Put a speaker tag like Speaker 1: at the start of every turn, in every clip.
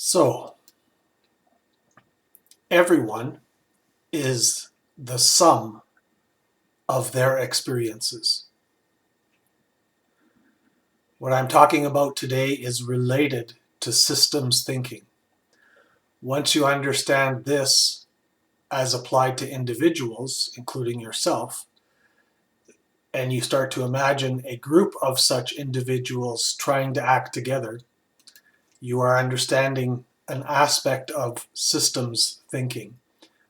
Speaker 1: So, everyone is the sum of their experiences. What I'm talking about today is related to systems thinking. Once you understand this as applied to individuals, including yourself, and you start to imagine a group of such individuals trying to act together, you are understanding an aspect of systems thinking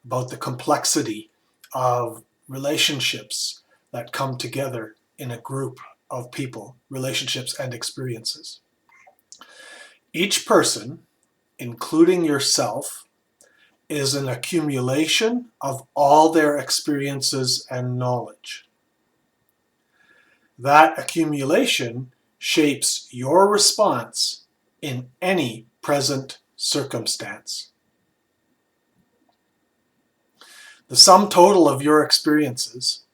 Speaker 1: about the complexity of relationships that come together in a group of people, relationships and experiences. Each person, including yourself, is an accumulation of all their experiences and knowledge. That accumulation shapes your response in any present circumstance. The sum total of your experiences,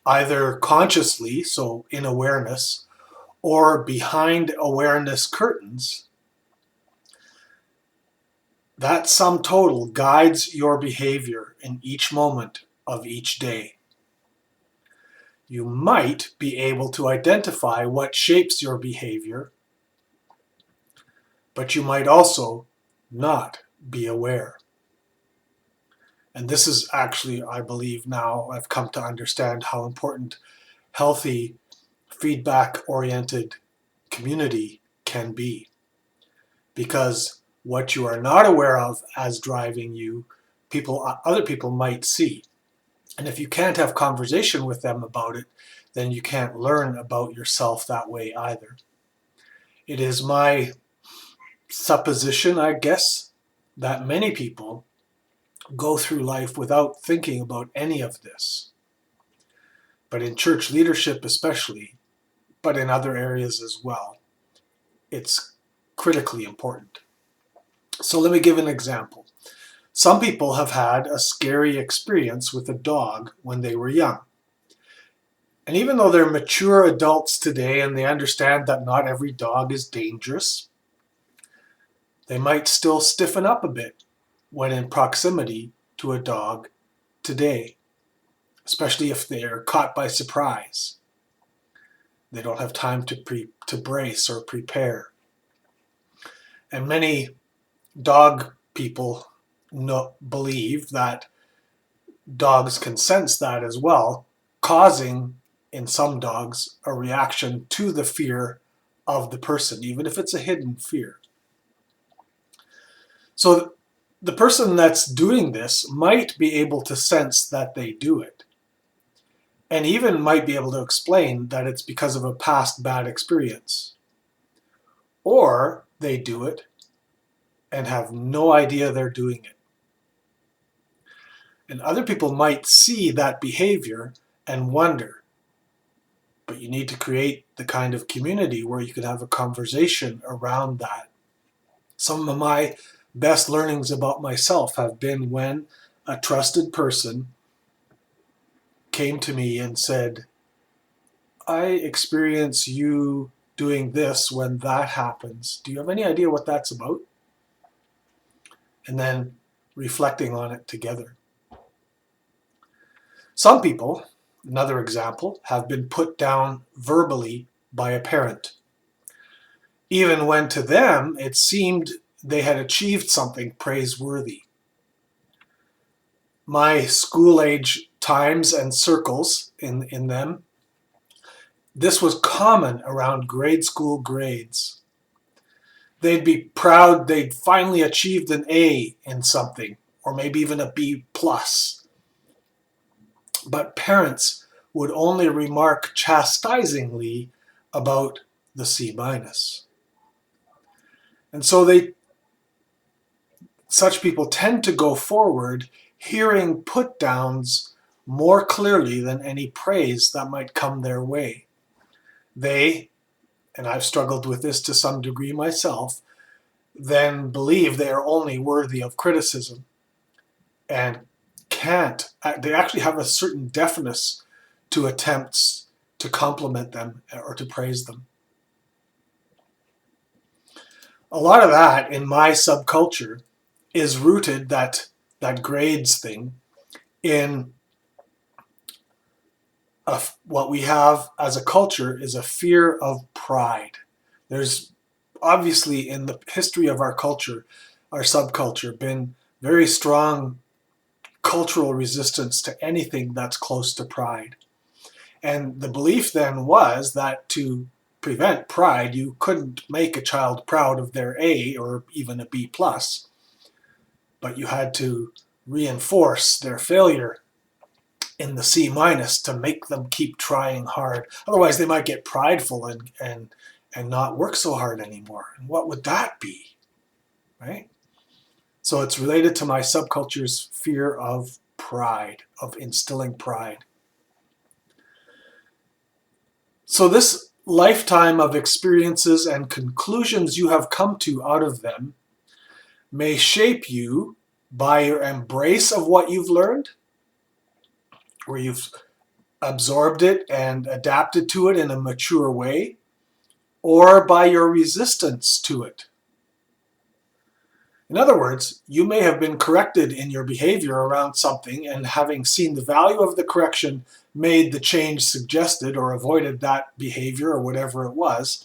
Speaker 1: either consciously, so in awareness, or behind awareness curtains, that sum total guides your behavior in each moment of each day. You might be able to identify what shapes your behavior, but you might also not be aware. And this is actually, I believe now, I've come to understand how important healthy, feedback-oriented community can be. Because what you are not aware of as driving you, other people might see. And if you can't have conversation with them about it, then you can't learn about yourself that way either. It is my supposition, I guess, that many people go through life without thinking about any of this. But in church leadership especially, but in other areas as well, it's critically important. So let me give an example. Some people have had a scary experience with a dog when they were young. And even though they're mature adults today and they understand that not every dog is dangerous, they might still stiffen up a bit when in proximity to a dog today, especially if they're caught by surprise. They don't have time to brace or prepare. And many dog people believe that dogs can sense that as well, causing, in some dogs, a reaction to the fear of the person, even if it's a hidden fear. So the person that's doing this might be able to sense that they do it, and even might be able to explain that it's because of a past bad experience. Or they do it and have no idea they're doing it. And other people might see that behavior and wonder, but you need to create the kind of community where you can have a conversation around that. Some of my best learnings about myself have been when a trusted person came to me and said, I experience you doing this when that happens. Do you have any idea what that's about? And then reflecting on it together. Some people, another example, have been put down verbally by a parent, even when to them it seemed they had achieved something praiseworthy. My school-age times and circles in them, this was common around grade school grades. They'd be proud they'd finally achieved an A in something, or maybe even a B plus. But parents would only remark chastisingly about the C minus. And so such people tend to go forward hearing put downs more clearly than any praise that might come their way. They, and I've struggled with this to some degree myself, then believe they are only worthy of criticism and they actually have a certain deafness to attempts to compliment them or to praise them. A lot of that in my subculture is rooted, that grades thing, in what we have as a culture is a fear of pride. There's obviously in the history of our culture, our subculture, been very strong cultural resistance to anything that's close to pride. And the belief then was that to prevent pride, you couldn't make a child proud of their A or even a B plus, but you had to reinforce their failure in the C minus to make them keep trying hard. Otherwise, they might get prideful and not work so hard anymore. And what would that be, right? So it's related to my subculture's fear of pride, of instilling pride. So this lifetime of experiences and conclusions you have come to out of them may shape you by your embrace of what you've learned, where you've absorbed it and adapted to it in a mature way, or by your resistance to it. In other words, you may have been corrected in your behavior around something, and having seen the value of the correction, made the change suggested or avoided that behavior or whatever it was.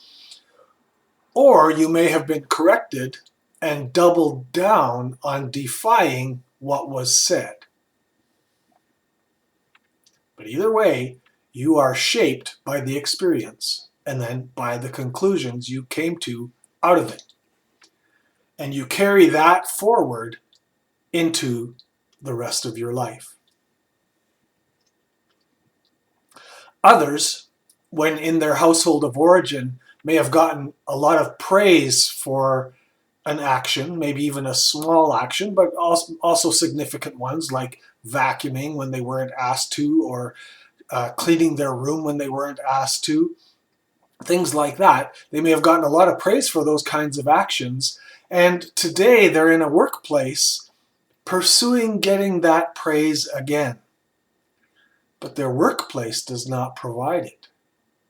Speaker 1: Or you may have been corrected and doubled down on defying what was said. But either way, you are shaped by the experience and then by the conclusions you came to out of it. And you carry that forward into the rest of your life. Others, when in their household of origin, may have gotten a lot of praise for an action, maybe even a small action, but also significant ones like vacuuming when they weren't asked to, or cleaning their room when they weren't asked to, things like that. They may have gotten a lot of praise for those kinds of actions, and today they're in a workplace pursuing getting that praise again. But their workplace does not provide it.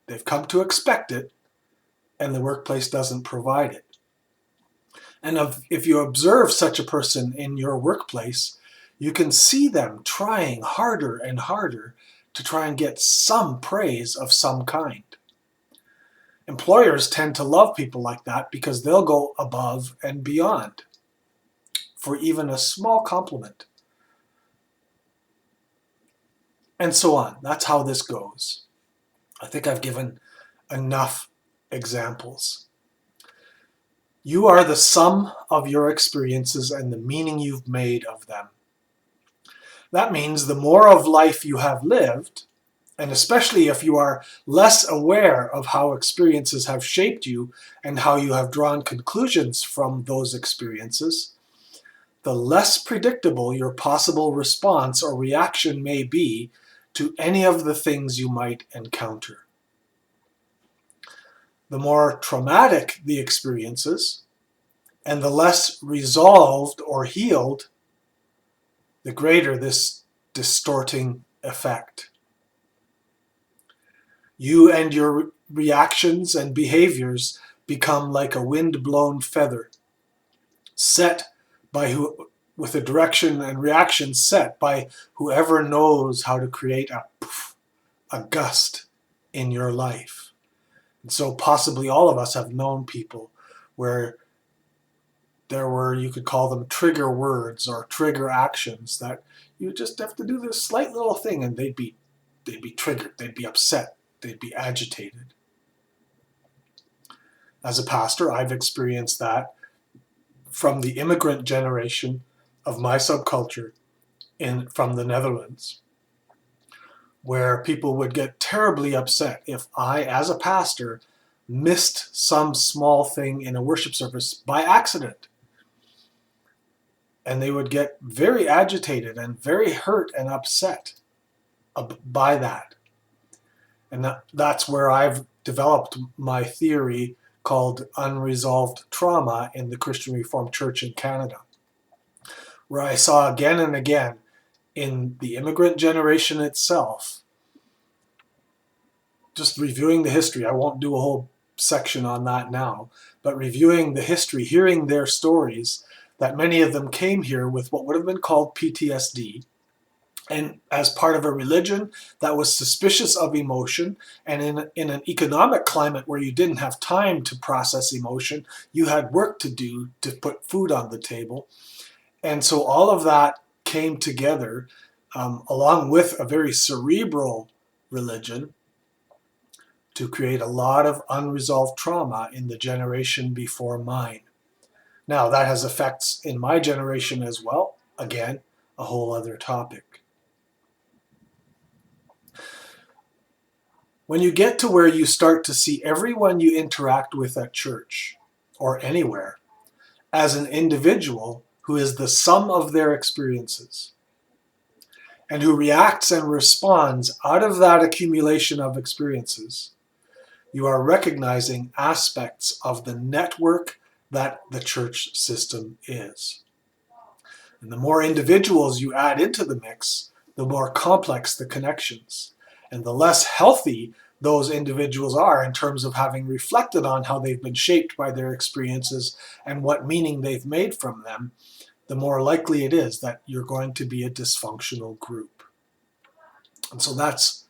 Speaker 1: They've come to expect it, and the workplace doesn't provide it. And if you observe such a person in your workplace, you can see them trying harder and harder to try and get some praise of some kind. Employers tend to love people like that because they'll go above and beyond for even a small compliment. And so on. That's how this goes. I think I've given enough examples. You are the sum of your experiences and the meaning you've made of them. That means the more of life you have lived, and especially if you are less aware of how experiences have shaped you and how you have drawn conclusions from those experiences, the less predictable your possible response or reaction may be to any of the things you might encounter. The more traumatic the experiences, and the less resolved or healed, the greater this distorting effect. You and your reactions and behaviors become like a wind-blown feather, set by with a direction and reaction set by whoever knows how to create a gust in your life. And so possibly all of us have known people where there were, you could call them trigger words or trigger actions, that you just have to do this slight little thing and they'd be triggered, they'd be upset, they'd be agitated. As a pastor, I've experienced that from the immigrant generation of my subculture from the Netherlands, where people would get terribly upset if I, as a pastor, missed some small thing in a worship service by accident. And they would get very agitated and very hurt and upset by that. And that's where I've developed my theory called unresolved trauma in the Christian Reformed Church in Canada, where I saw again and again in the immigrant generation itself, just reviewing the history, I won't do a whole section on that now, but reviewing the history, hearing their stories, that many of them came here with what would have been called PTSD, and as part of a religion that was suspicious of emotion, and in an economic climate where you didn't have time to process emotion, you had work to do to put food on the table. And so all of that came together, along with a very cerebral religion, to create a lot of unresolved trauma in the generation before mine. Now, that has effects in my generation as well. Again, a whole other topic. When you get to where you start to see everyone you interact with at church or anywhere as an individual who is the sum of their experiences and who reacts and responds out of that accumulation of experiences, you are recognizing aspects of the network that the church system is. And the more individuals you add into the mix, the more complex the connections. And the less healthy those individuals are in terms of having reflected on how they've been shaped by their experiences and what meaning they've made from them, the more likely it is that you're going to be a dysfunctional group. And so that's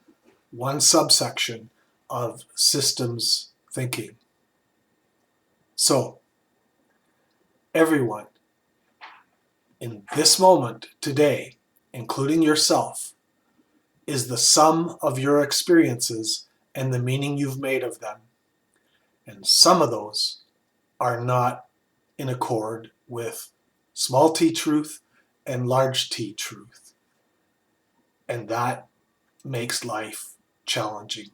Speaker 1: one subsection of systems thinking. So, everyone, in this moment today, including yourself, is the sum of your experiences and the meaning you've made of them. And some of those are not in accord with small t truth and large T truth. And that makes life challenging.